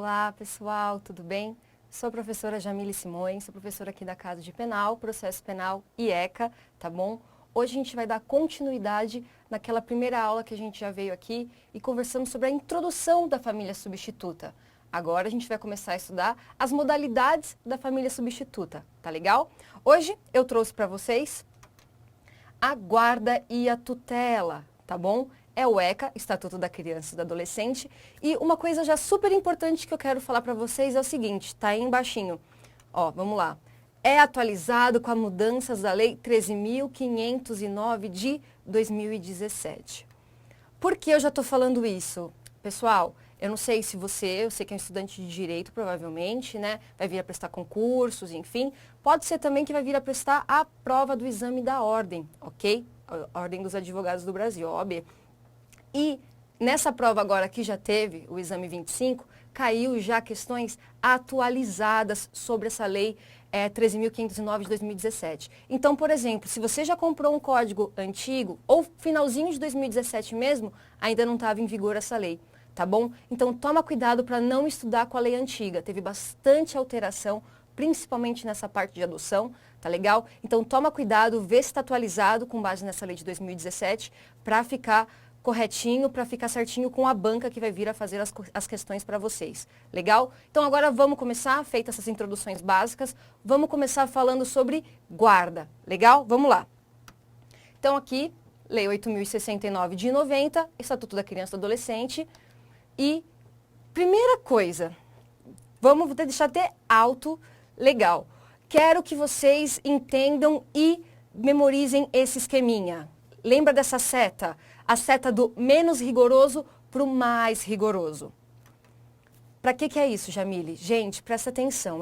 Olá, pessoal, tudo bem? Sou a professora Jamile Simões, sou professora aqui da Casa de Penal, Processo Penal e ECA, tá bom? Hoje a gente vai dar continuidade naquela primeira aula que a gente já veio aqui e conversamos sobre a introdução da família substituta. Agora a gente vai começar a estudar as modalidades da família substituta, tá legal? Hoje eu trouxe para vocês a guarda e a tutela, tá bom? É o ECA, Estatuto da Criança e do Adolescente. E uma coisa já super importante que eu quero falar para vocês é o seguinte, tá aí embaixinho. Ó, vamos lá. É atualizado com as mudanças da Lei 13.509 de 2017. Por que eu já estou falando isso? Pessoal, eu não sei se eu sei que é um estudante de direito, provavelmente, né? Vai vir a prestar concursos, enfim. Pode ser também que vai vir a prestar a prova do exame da ordem, ok? A Ordem dos Advogados do Brasil, OAB. E nessa prova agora que já teve, o exame 25, caiu já questões atualizadas sobre essa lei 13.509 de 2017. Então, por exemplo, se você já comprou um código antigo, ou finalzinho de 2017 mesmo, ainda não estava em vigor essa lei, tá bom? Então, toma cuidado para não estudar com a lei antiga. Teve bastante alteração, principalmente nessa parte de adoção, tá legal? Então, toma cuidado, vê se está atualizado com base nessa lei de 2017, para ficar corretinho, para ficar certinho com a banca que vai vir a fazer as questões para vocês. Legal? Então agora vamos começar, feitas essas introduções básicas, vamos começar falando sobre guarda. Legal? Vamos lá. Então aqui, Lei 8.069 de 90, Estatuto da Criança e do Adolescente. E primeira coisa, vamos deixar até alto, legal. Quero que vocês entendam e memorizem esse esqueminha. Lembra dessa seta? A seta do menos rigoroso para o mais rigoroso. Para que é isso, Jamile? Gente, presta atenção.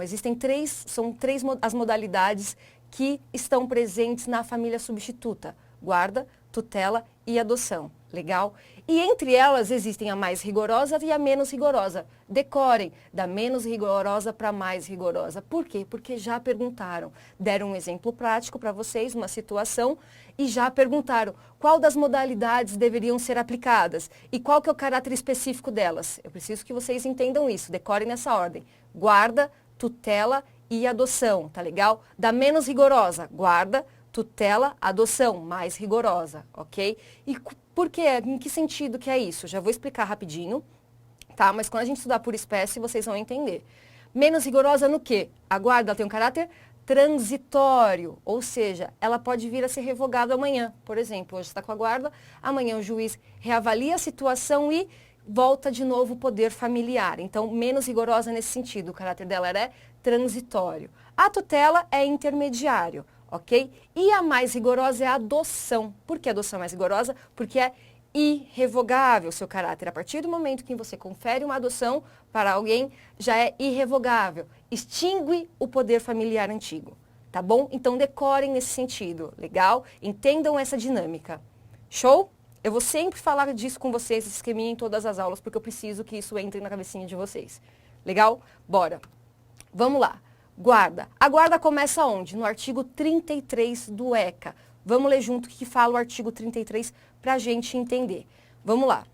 São três as modalidades que estão presentes na família substituta. Guarda, tutela e adoção. Legal? E entre elas existem a mais rigorosa e a menos rigorosa. Decorem, da menos rigorosa para a mais rigorosa. Por quê? Porque já perguntaram. Deram um exemplo prático para vocês, uma situação, e já perguntaram qual das modalidades deveriam ser aplicadas e qual que é o caráter específico delas. Eu preciso que vocês entendam isso, decorem nessa ordem. Guarda, tutela e adoção, tá legal? Da menos rigorosa, guarda, tutela, adoção, mais rigorosa, ok? E por quê? Em que sentido que é isso? Já vou explicar rapidinho, tá? Mas quando a gente estudar por espécie, vocês vão entender. Menos rigorosa no quê? A guarda tem um caráter transitório, ou seja, ela pode vir a ser revogada amanhã. Por exemplo, hoje está com a guarda, amanhã o juiz reavalia a situação e volta de novo o poder familiar. Então, menos rigorosa nesse sentido, o caráter dela é transitório. A tutela é intermediário, ok? E a mais rigorosa é a adoção. Por que a adoção é mais rigorosa? Porque é irrevogável o seu caráter. A partir do momento que você confere uma adoção para alguém, já é irrevogável. Extingue o poder familiar antigo, tá bom? Então decorem nesse sentido, legal? Entendam essa dinâmica. Show? Eu vou sempre falar disso com vocês, esse esqueminha em todas as aulas, porque eu preciso que isso entre na cabecinha de vocês. Legal? Bora. Vamos lá. Guarda. A guarda começa onde? No artigo 33 do ECA. Vamos ler junto o que fala o artigo 33 para a gente entender. Vamos lá.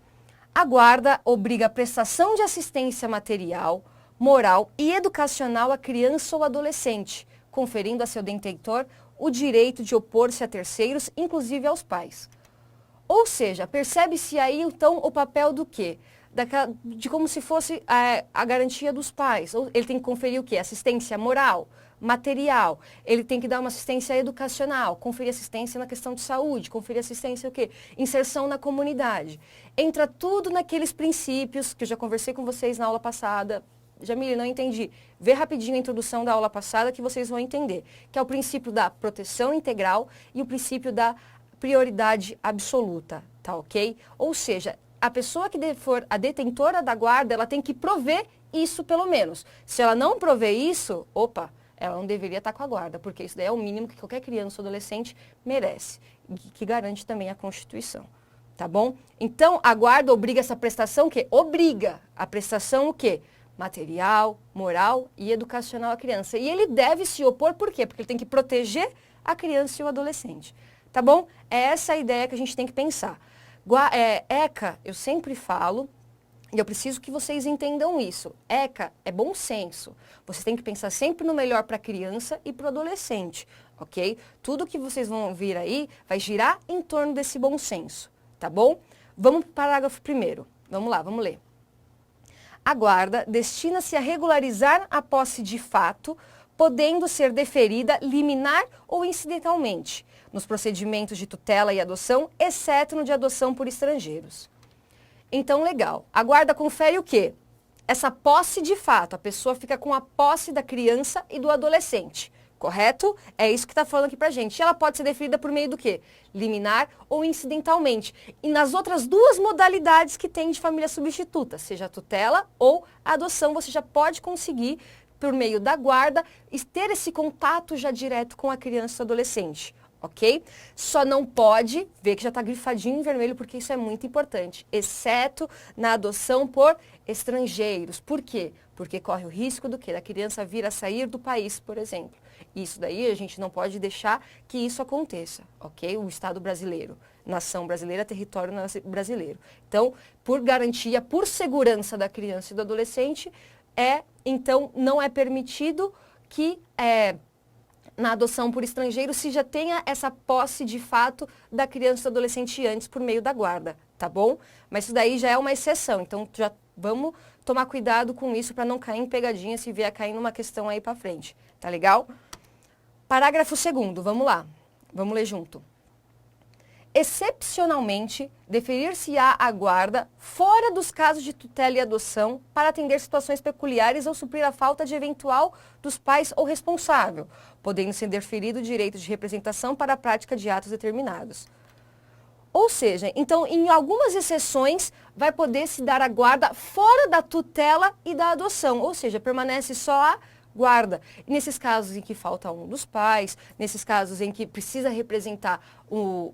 A guarda obriga a prestação de assistência material, moral e educacional à criança ou adolescente, conferindo a seu detentor o direito de opor-se a terceiros, inclusive aos pais. Ou seja, percebe-se aí então o papel do quê? De como se fosse a garantia dos pais. Ele tem que conferir o quê? Assistência moral, material. Ele tem que dar uma assistência educacional, conferir assistência na questão de saúde, conferir assistência o quê? Inserção na comunidade. Entra tudo naqueles princípios que eu já conversei com vocês na aula passada. Jamile, não entendi. Vê rapidinho a introdução da aula passada que vocês vão entender. Que é o princípio da proteção integral e o princípio da prioridade absoluta, tá ok? Ou seja, a pessoa que for a detentora da guarda, ela tem que prover isso pelo menos. Se ela não prover isso, ela não deveria estar com a guarda, porque isso daí é o mínimo que qualquer criança ou adolescente merece, que garante também a Constituição, tá bom? Então, a guarda obriga essa prestação, o quê? Obriga a prestação o quê? Material, moral e educacional à criança. E ele deve se opor, por quê? Porque ele tem que proteger a criança e o adolescente. Tá bom? É essa a ideia que a gente tem que pensar. ECA, eu sempre falo, E eu preciso que vocês entendam isso. ECA é bom senso. Você tem que pensar sempre no melhor para a criança e para o adolescente, ok? Tudo que vocês vão ouvir aí vai girar em torno desse bom senso, tá bom? Vamos para o parágrafo primeiro. Vamos lá, vamos ler. A guarda destina-se a regularizar a posse de fato, podendo ser deferida liminar ou incidentalmente, nos procedimentos de tutela e adoção, exceto no de adoção por estrangeiros. Então, legal. A guarda confere o quê? Essa posse de fato. A pessoa fica com a posse da criança e do adolescente. Correto? É isso que está falando aqui pra gente. E ela pode ser deferida por meio do quê? Liminar ou incidentalmente. E nas outras duas modalidades que tem de família substituta, seja a tutela ou a adoção, você já pode conseguir, por meio da guarda, ter esse contato já direto com a criança e o adolescente. Ok? Só não pode, ver que já está grifadinho em vermelho, porque isso é muito importante, exceto na adoção por estrangeiros. Por quê? Porque corre o risco do quê? Da criança vir a sair do país, por exemplo. Isso daí a gente não pode deixar que isso aconteça, ok? O Estado brasileiro, nação brasileira, território brasileiro. Então, por garantia, por segurança da criança e do adolescente, então, não é permitido que na adoção por estrangeiro se já tenha essa posse de fato da criança e do adolescente antes por meio da guarda, tá bom? Mas isso daí já é uma exceção, então já vamos tomar cuidado com isso para não cair em pegadinha se vier a cair numa questão aí para frente, tá legal? Parágrafo 2º, vamos lá, vamos ler junto. Excepcionalmente, deferir-se-á a guarda fora dos casos de tutela e adoção para atender situações peculiares ou suprir a falta de eventual dos pais ou responsável, podendo ser deferido o direito de representação para a prática de atos determinados. Ou seja, então, em algumas exceções, vai poder se dar a guarda fora da tutela e da adoção, ou seja, permanece só a guarda. E nesses casos em que falta um dos pais, nesses casos em que precisa representar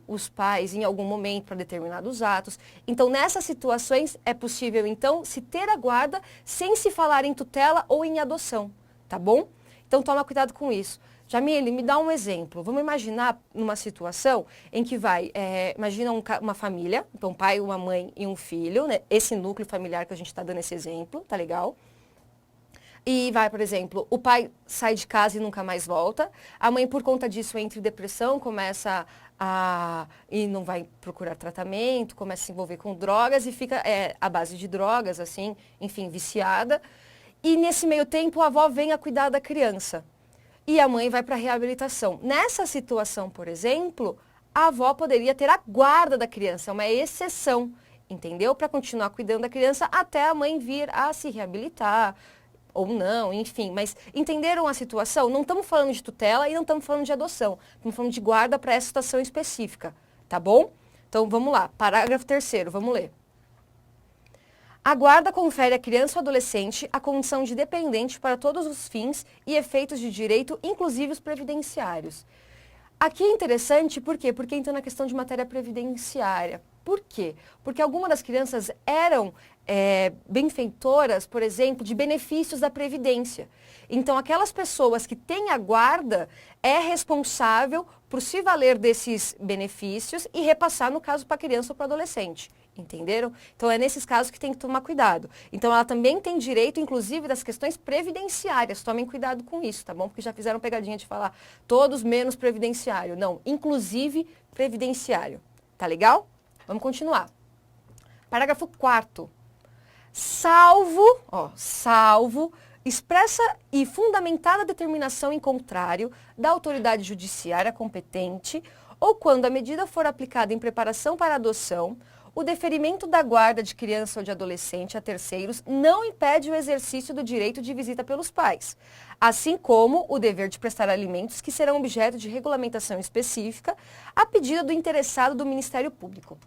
os pais em algum momento para determinados atos. Então, nessas situações, é possível, então, se ter a guarda sem se falar em tutela ou em adoção, tá bom? Então, toma cuidado com isso. Jamile, me dá um exemplo. Vamos imaginar numa situação em que imagina uma família, então um pai, uma mãe e um filho, né? Esse núcleo familiar que a gente está dando esse exemplo, tá legal? E vai, por exemplo, o pai sai de casa e nunca mais volta. A mãe, por conta disso, entra em depressão, começa e não vai procurar tratamento, começa a se envolver com drogas e fica à base de drogas, assim, enfim, viciada. E nesse meio tempo, a avó vem a cuidar da criança. E a mãe vai para a reabilitação. Nessa situação, por exemplo, a avó poderia ter a guarda da criança, uma exceção, entendeu? Para continuar cuidando da criança até a mãe vir a se reabilitar, ou não, enfim, mas entenderam a situação? Não estamos falando de tutela e não estamos falando de adoção, estamos falando de guarda para essa situação específica, tá bom? Então, vamos lá, parágrafo 3º, vamos ler. A guarda confere à criança ou adolescente a condição de dependente para todos os fins e efeitos de direito, inclusive os previdenciários. Aqui é interessante, por quê? Porque entra na questão de matéria previdenciária. Por quê? Porque algumas das crianças eram benfeitoras, por exemplo, de benefícios da Previdência. Então, aquelas pessoas que têm a guarda é responsável por se valer desses benefícios e repassar, no caso, para a criança ou para o adolescente. Entenderam? Então, é nesses casos que tem que tomar cuidado. Então, ela também tem direito, inclusive, das questões previdenciárias. Tomem cuidado com isso, tá bom? Porque já fizeram pegadinha de falar todos menos previdenciário. Não, inclusive previdenciário. Tá legal? Vamos continuar. Parágrafo 4º. Salvo expressa e fundamentada determinação em contrário da autoridade judiciária competente ou quando a medida for aplicada em preparação para adoção, o deferimento da guarda de criança ou de adolescente a terceiros não impede o exercício do direito de visita pelos pais, assim como o dever de prestar alimentos que serão objeto de regulamentação específica a pedido do interessado do Ministério Público.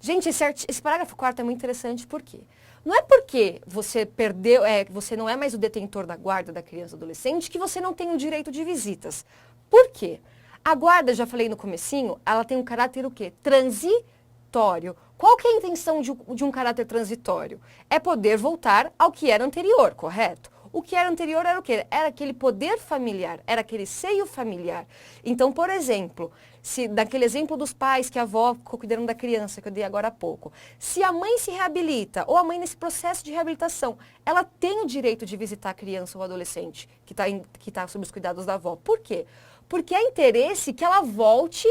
Gente, esse parágrafo 4º é muito interessante, por quê? Não é porque você perdeu, você não é mais o detentor da guarda da criança ou adolescente que você não tem o direito de visitas. Por quê? A guarda, já falei no comecinho, ela tem um caráter o quê? Transitório. Qual que é a intenção de um caráter transitório? É poder voltar ao que era anterior, correto? O que era anterior era o quê? Era aquele poder familiar, era aquele seio familiar. Então, por exemplo, se daquele exemplo dos pais que a avó ficou cuidando da criança, que eu dei agora há pouco, se a mãe se reabilita, ou a mãe nesse processo de reabilitação, ela tem o direito de visitar a criança ou adolescente que tá sob os cuidados da avó. Por quê? Porque é interesse que ela volte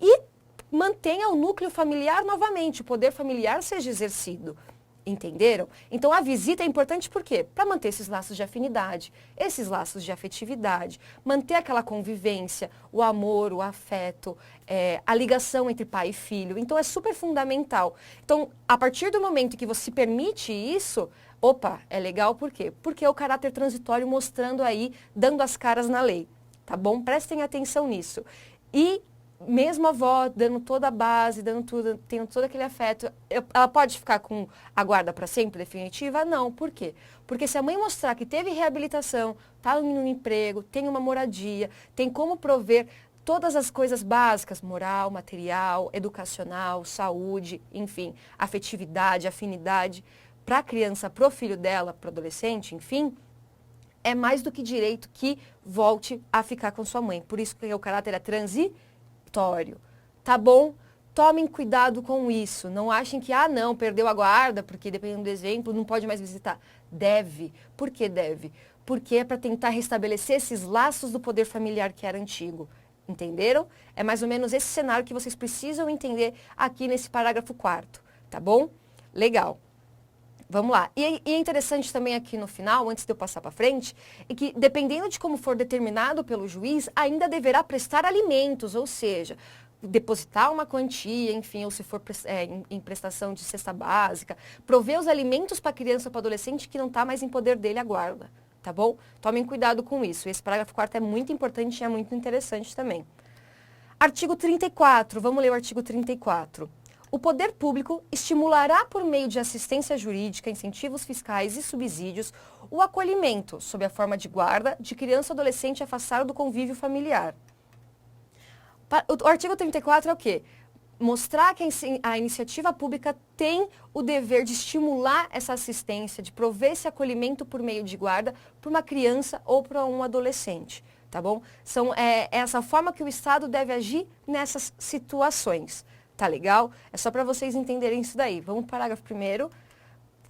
e mantenha o núcleo familiar novamente, o poder familiar seja exercido. Entenderam? Então a visita é importante por quê? Para manter esses laços de afinidade, esses laços de afetividade, manter aquela convivência, o amor, o afeto, a ligação entre pai e filho. Então é super fundamental. Então, a partir do momento que você permite isso, opa, é legal por quê? Porque é o caráter transitório mostrando aí, dando as caras na lei. Tá bom? Prestem atenção nisso. E mesmo a avó dando toda a base, dando tudo, tendo todo aquele afeto, ela pode ficar com a guarda para sempre, definitiva? Não. Por quê? Porque se a mãe mostrar que teve reabilitação, está no emprego, tem uma moradia, tem como prover todas as coisas básicas, moral, material, educacional, saúde, enfim, afetividade, afinidade, para a criança, para o filho dela, para o adolescente, enfim, é mais do que direito que volte a ficar com sua mãe. Por isso que o caráter é transitório. Tá bom? Tomem cuidado com isso. Não achem que, não, perdeu a guarda, porque dependendo do exemplo, não pode mais visitar. Deve. Por que deve? Porque é para tentar restabelecer esses laços do poder familiar que era antigo. Entenderam? É mais ou menos esse cenário que vocês precisam entender aqui nesse parágrafo 4º. Tá bom? Legal. Vamos lá. E é interessante também aqui no final, antes de eu passar para frente, é que dependendo de como for determinado pelo juiz, ainda deverá prestar alimentos, ou seja, depositar uma quantia, enfim, ou se for em prestação de cesta básica, prover os alimentos para a criança ou para o adolescente que não está mais em poder dele a guarda, tá bom? Tomem cuidado com isso. Esse parágrafo 4º é muito importante e é muito interessante também. Artigo 34, vamos ler o artigo 34. O poder público estimulará por meio de assistência jurídica, incentivos fiscais e subsídios o acolhimento, sob a forma de guarda, de criança ou adolescente afastado do convívio familiar. O artigo 34 é o quê? Mostrar que a iniciativa pública tem o dever de estimular essa assistência, de prover esse acolhimento por meio de guarda para uma criança ou para um adolescente, tá bom? É essa forma que o Estado deve agir nessas situações. Tá legal? É só para vocês entenderem isso daí. Vamos para o parágrafo 1º,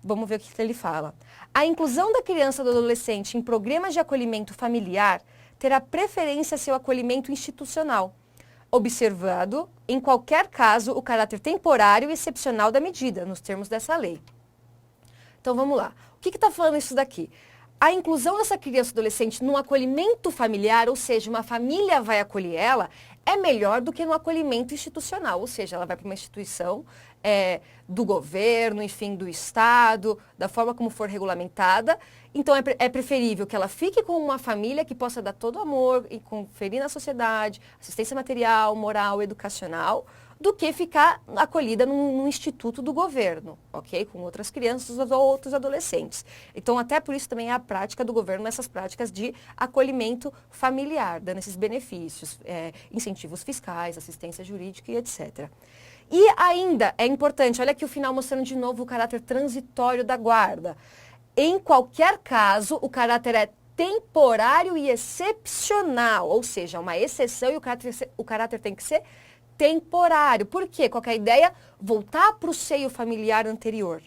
vamos ver o que ele fala. A inclusão da criança ou do adolescente em programas de acolhimento familiar terá preferência a seu acolhimento institucional, observado, em qualquer caso, o caráter temporário e excepcional da medida, nos termos dessa lei. Então, vamos lá. O que está falando isso daqui? A inclusão dessa criança ou adolescente num acolhimento familiar, ou seja, uma família vai acolher ela, é melhor do que no acolhimento institucional, ou seja, ela vai para uma instituição do governo, enfim, do Estado, da forma como for regulamentada. Então, é preferível que ela fique com uma família que possa dar todo o amor e conferir na sociedade, assistência material, moral, educacional, do que ficar acolhida num instituto do governo, ok? Com outras crianças ou outros adolescentes. Então, até por isso também é a prática do governo nessas práticas de acolhimento familiar, dando esses benefícios, incentivos fiscais, assistência jurídica e etc. E ainda é importante, olha aqui o final mostrando de novo o caráter transitório da guarda. Em qualquer caso, o caráter é temporário e excepcional, ou seja, uma exceção e o caráter tem que ser temporário. Por quê? Qual que é a ideia? Voltar para o seio familiar anterior.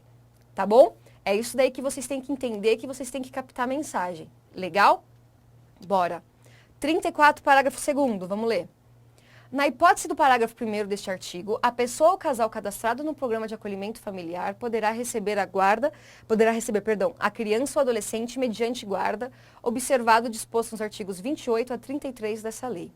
Tá bom? É isso daí que vocês têm que entender, que vocês têm que captar a mensagem. Legal? Bora. 34, parágrafo 2º. Vamos ler. Na hipótese do parágrafo 1º deste artigo, a pessoa ou casal cadastrado no programa de acolhimento familiar poderá receber a criança ou adolescente mediante guarda, observado o disposto nos artigos 28 a 33 dessa lei.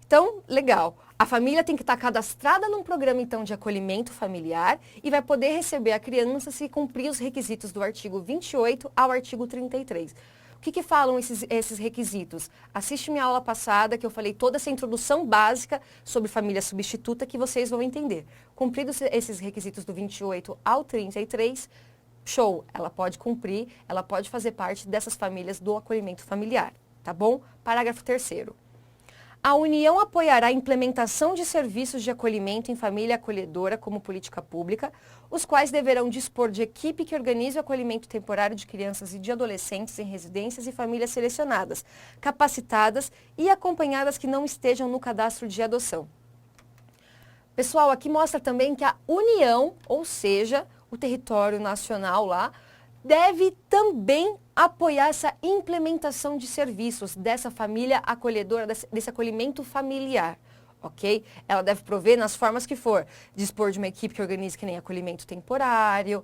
Então, legal. A família tem que estar cadastrada num programa, então, de acolhimento familiar e vai poder receber a criança se cumprir os requisitos do artigo 28 ao artigo 33. O que falam esses requisitos? Assiste minha aula passada, que eu falei toda essa introdução básica sobre família substituta, que vocês vão entender. Cumpridos esses requisitos do 28 ao 33, show, ela pode cumprir, ela pode fazer parte dessas famílias do acolhimento familiar, tá bom? Parágrafo 3º. A União apoiará a implementação de serviços de acolhimento em família acolhedora como política pública, os quais deverão dispor de equipe que organize o acolhimento temporário de crianças e de adolescentes em residências e famílias selecionadas, capacitadas e acompanhadas que não estejam no cadastro de adoção. Pessoal, aqui mostra também que a União, ou seja, o território nacional lá, deve também apoiar essa implementação de serviços dessa família acolhedora, desse acolhimento familiar, ok? Ela deve prover nas formas que for, dispor de uma equipe que organize que nem acolhimento temporário,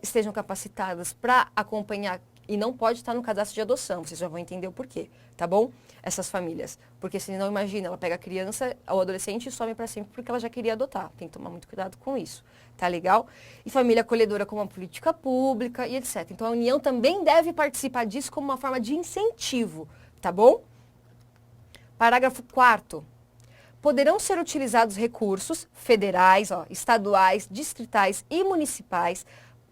estejam capacitadas para acompanhar, e não pode estar no cadastro de adoção, vocês já vão entender o porquê, tá bom? Essas famílias, porque senão imagina, ela pega a criança ou adolescente e some para sempre porque ela já queria adotar, tem que tomar muito cuidado com isso, tá legal? E família acolhedora como uma política pública e etc. Então a União também deve participar disso como uma forma de incentivo, tá bom? Parágrafo 4º. Poderão ser utilizados recursos federais, estaduais, distritais e municipais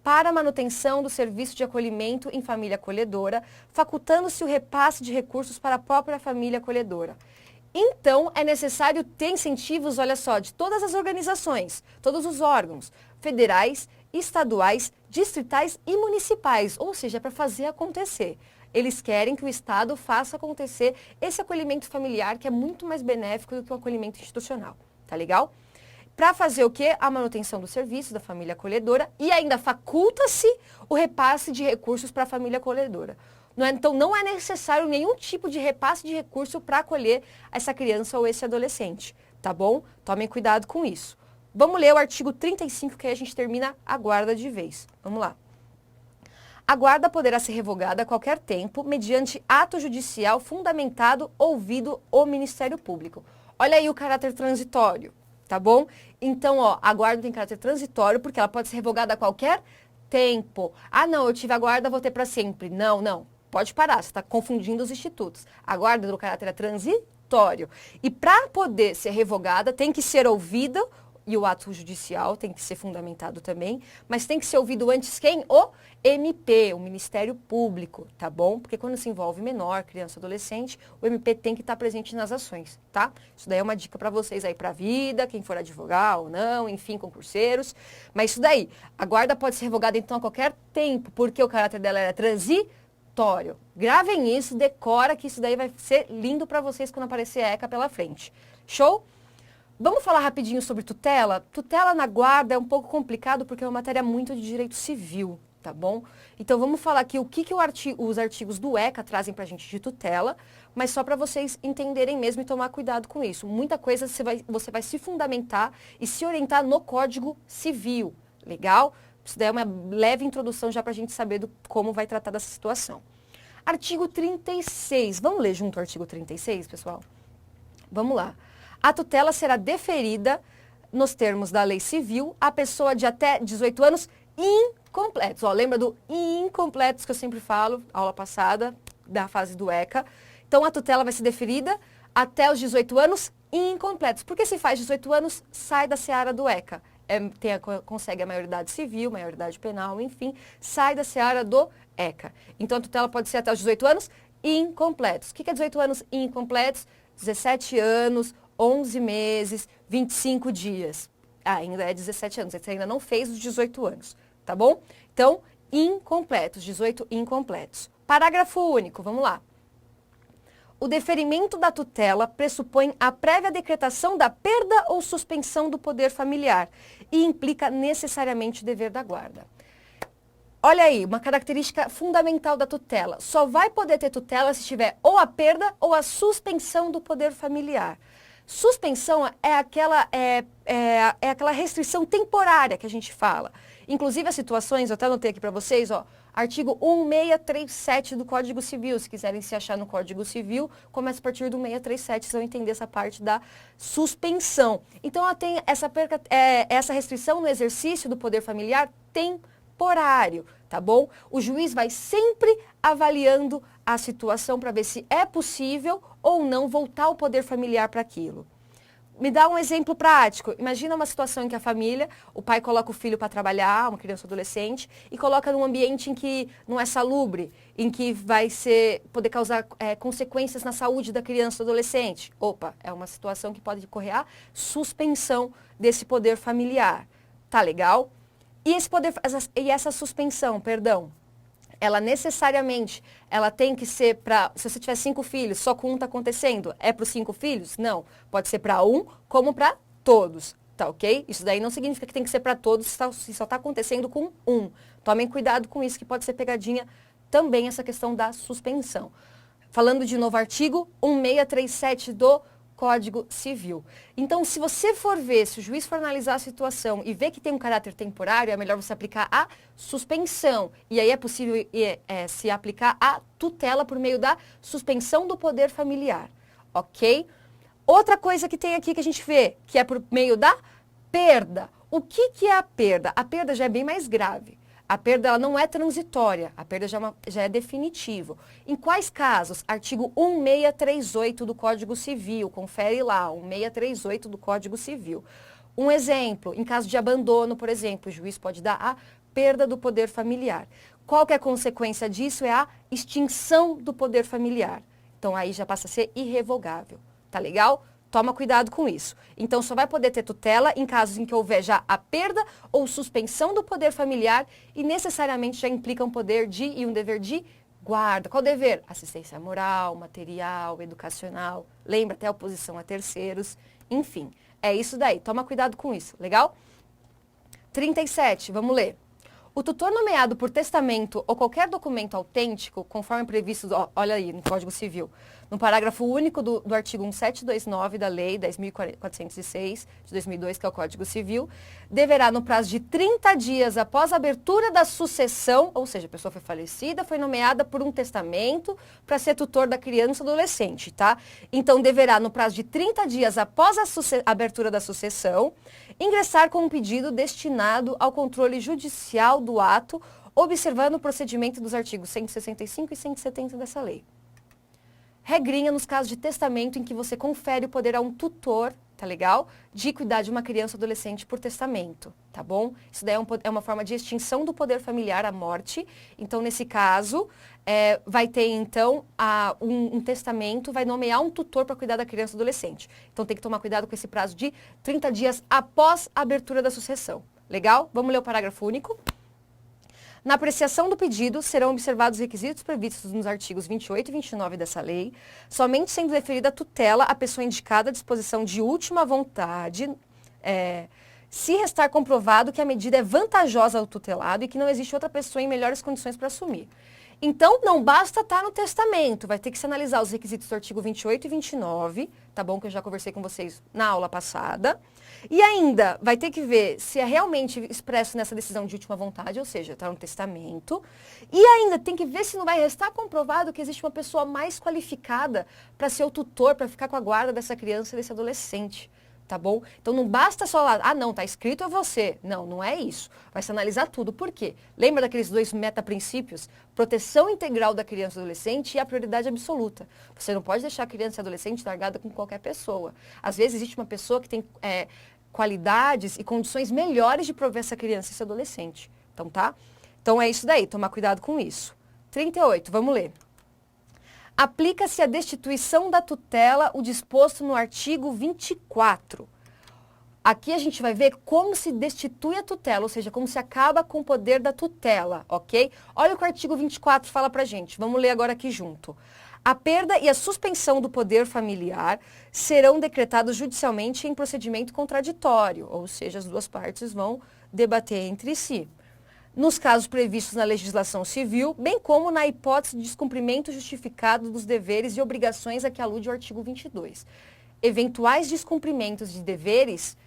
para a manutenção do serviço de acolhimento em família acolhedora, facultando-se o repasse de recursos para a própria família acolhedora. Então, é necessário ter incentivos, olha só, de todas as organizações, todos os órgãos, federais, estaduais, distritais e municipais, ou seja, para fazer acontecer. Eles querem que o Estado faça acontecer esse acolhimento familiar, que é muito mais benéfico do que o acolhimento institucional, tá legal? Para fazer o quê? A manutenção do serviço da família acolhedora e ainda faculta-se o repasse de recursos para a família acolhedora. Então, não é necessário nenhum tipo de repasse de recurso para acolher essa criança ou esse adolescente, tá bom? Tomem cuidado com isso. Vamos ler o artigo 35, que aí a gente termina a guarda de vez. Vamos lá. A guarda poderá ser revogada a qualquer tempo, mediante ato judicial fundamentado, ouvido o Ministério Público. Olha aí o caráter transitório. Tá bom? Então, a guarda tem caráter transitório, porque ela pode ser revogada a qualquer tempo. Ah, não, eu tive a guarda, vou ter para sempre. Não, não. Pode parar, você está confundindo os institutos. A guarda do caráter é transitório. E para poder ser revogada, tem que ser ouvida, e o ato judicial tem que ser fundamentado também, mas tem que ser ouvido antes quem? O MP, o Ministério Público, tá bom? Porque quando se envolve menor, criança, adolescente, o MP tem que estar presente nas ações, tá? Isso daí é uma dica para vocês aí para a vida, quem for advogar ou não, enfim, concurseiros. Mas isso daí, a guarda pode ser revogada então a qualquer tempo, porque o caráter dela é transitório. Gravem isso, decora que isso daí vai ser lindo para vocês quando aparecer a ECA pela frente. Show? Vamos falar rapidinho sobre tutela? Tutela na guarda é um pouco complicado porque é uma matéria muito de direito civil, tá bom? Então vamos falar aqui o que os artigos do ECA trazem pra gente de tutela, mas só para vocês entenderem mesmo e tomar cuidado com isso. Muita coisa você vai se fundamentar e se orientar no Código Civil, legal? Isso daí é uma leve introdução já pra gente saber como vai tratar dessa situação. Artigo 36, vamos ler junto o artigo 36, pessoal? Vamos lá. A tutela será deferida, nos termos da lei civil, à pessoa de até 18 anos incompletos. Lembra do incompletos que eu sempre falo, aula passada, da fase do ECA. Então, a tutela vai ser deferida até os 18 anos incompletos. Porque se faz 18 anos, sai da seara do ECA. Consegue a maioridade civil, maioridade penal, enfim, sai da seara do ECA. Então, a tutela pode ser até os 18 anos incompletos. O que é 18 anos incompletos? 17 anos, 11 meses, 25 dias. Ainda é 17 anos, você ainda não fez os 18 anos, tá bom? Então, incompletos, 18 incompletos. Parágrafo único, vamos lá. O deferimento da tutela pressupõe a prévia decretação da perda ou suspensão do poder familiar e implica necessariamente o dever da guarda. Olha aí, uma característica fundamental da tutela. Só vai poder ter tutela se tiver ou a perda ou a suspensão do poder familiar. Suspensão é aquela restrição temporária que a gente fala. Inclusive as situações, eu até anotei aqui para vocês, artigo 1637 do Código Civil. Se quiserem se achar no Código Civil, começa a partir do 1637, vocês vão entender essa parte da suspensão. Então, ela tem essa restrição no exercício do poder familiar temporário, tá bom? O juiz vai sempre avaliando a situação para ver se é possível ou não voltar o poder familiar para aquilo. Me dá um exemplo prático. Imagina uma situação em que a família, o pai coloca o filho para trabalhar, uma criança ou adolescente, e coloca num ambiente em que não é salubre, em que vai poder causar consequências na saúde da criança ou adolescente. Opa, é uma situação que pode ocorrer a suspensão desse poder familiar. Tá legal? E essa suspensão, perdão, ela necessariamente, ela tem que ser para, se você tiver 5 filhos, só com um está acontecendo, é para os 5 filhos? Não, pode ser para um como para todos, tá ok? Isso daí não significa que tem que ser para todos se só está acontecendo com um. Tomem cuidado com isso, que pode ser pegadinha também essa questão da suspensão. Falando de novo, artigo 1637 do Código Civil. Então, se você for ver, se o juiz for analisar a situação e ver que tem um caráter temporário, é melhor você aplicar a suspensão. E aí é possível se aplicar a tutela por meio da suspensão do poder familiar. Ok? Outra coisa que tem aqui que a gente vê, que é por meio da perda. O que é a perda? A perda já é bem mais grave. A perda ela não é transitória, a perda já é definitiva. Em quais casos? Artigo 1638 do Código Civil, confere lá, 1638 do Código Civil. Um exemplo, em caso de abandono, por exemplo, o juiz pode dar a perda do poder familiar. Qual que é a consequência disso? É a extinção do poder familiar. Então aí já passa a ser irrevogável. Tá legal? Toma cuidado com isso. Então, só vai poder ter tutela em casos em que houver já a perda ou suspensão do poder familiar e necessariamente já implica um poder e um dever de guarda. Qual dever? Assistência moral, material, educacional. Lembra, até oposição a terceiros. Enfim, é isso daí. Toma cuidado com isso. Legal? 37, vamos ler. O tutor nomeado por testamento ou qualquer documento autêntico, conforme previsto, olha aí, no Código Civil, no parágrafo único do artigo 1729 da Lei 10.406 de 2002, que é o Código Civil, deverá, no prazo de 30 dias após a abertura da sucessão, ou seja, a pessoa foi falecida, foi nomeada por um testamento para ser tutor da criança ou adolescente, tá? Então, deverá, no prazo de 30 dias após a abertura da sucessão, ingressar com um pedido destinado ao controle judicial do ato, observando o procedimento dos artigos 165 e 170 dessa lei. Regrinha nos casos de testamento em que você confere o poder a um tutor, tá legal? De cuidar de uma criança ou adolescente por testamento, tá bom? Isso daí é uma forma de extinção do poder familiar, a morte. Então, nesse caso, vai ter, então, um testamento, vai nomear um tutor para cuidar da criança ou adolescente. Então, tem que tomar cuidado com esse prazo de 30 dias após a abertura da sucessão. Legal? Vamos ler o parágrafo único. Na apreciação do pedido, serão observados os requisitos previstos nos artigos 28 e 29 dessa lei, somente sendo deferida a tutela à pessoa indicada à disposição de última vontade, se restar comprovado que a medida é vantajosa ao tutelado e que não existe outra pessoa em melhores condições para assumir. Então, não basta estar no testamento, vai ter que se analisar os requisitos do artigo 28 e 29, tá bom? Que eu já conversei com vocês na aula passada. E ainda vai ter que ver se é realmente expresso nessa decisão de última vontade, ou seja, está no testamento. E ainda tem que ver se não vai restar comprovado que existe uma pessoa mais qualificada para ser o tutor, para ficar com a guarda dessa criança e desse adolescente. Tá bom? Então não basta só lá, não, tá escrito é você. Não, não é isso. Vai se analisar tudo. Por quê? Lembra daqueles 2 metaprincípios? Proteção integral da criança e adolescente e a prioridade absoluta. Você não pode deixar a criança e adolescente largada com qualquer pessoa. Às vezes existe uma pessoa que tem qualidades e condições melhores de prover essa criança e esse adolescente. Então, tá? Então é isso daí, tomar cuidado com isso. 38, vamos ler. Aplica-se a destituição da tutela o disposto no artigo 24. Aqui a gente vai ver como se destitui a tutela, ou seja, como se acaba com o poder da tutela, ok? Olha o que o artigo 24 fala pra gente. Vamos ler agora aqui junto. A perda e a suspensão do poder familiar serão decretados judicialmente em procedimento contraditório, ou seja, as duas partes vão debater entre si. Nos casos previstos na legislação civil, bem como na hipótese de descumprimento justificado dos deveres e obrigações a que alude o artigo 22. Eventuais descumprimentos de deveres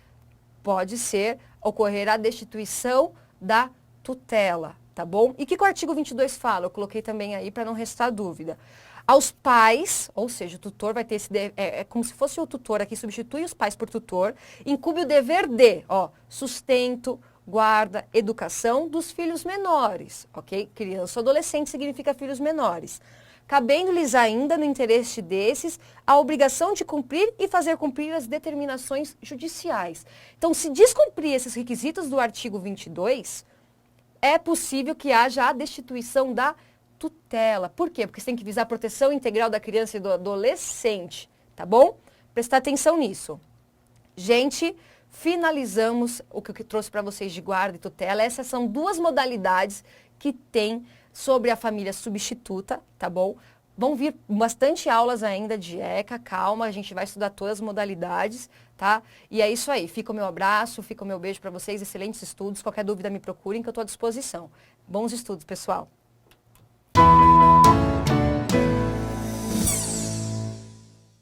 pode ocorrer a destituição da tutela, tá bom? E o que o artigo 22 fala? Eu coloquei também aí para não restar dúvida. Aos pais, ou seja, o tutor vai ter é como se fosse o tutor aqui, substitui os pais por tutor, incumbe o dever de, sustento, guarda, educação dos filhos menores, ok? Criança ou adolescente significa filhos menores. cabendo-lhes ainda, no interesse desses, a obrigação de cumprir e fazer cumprir as determinações judiciais. Então, se descumprir esses requisitos do artigo 22, é possível que haja a destituição da tutela. Por quê? Porque você tem que visar a proteção integral da criança e do adolescente, tá bom? Prestar atenção nisso. Gente, finalizamos o que eu trouxe para vocês de guarda e tutela. Essas são duas modalidades que tem sobre a família substituta, tá bom? Vão vir bastante aulas ainda de ECA, calma, a gente vai estudar todas as modalidades, tá? E é isso aí, fica o meu abraço, fica o meu beijo para vocês, excelentes estudos, qualquer dúvida me procurem que eu estou à disposição. Bons estudos, pessoal!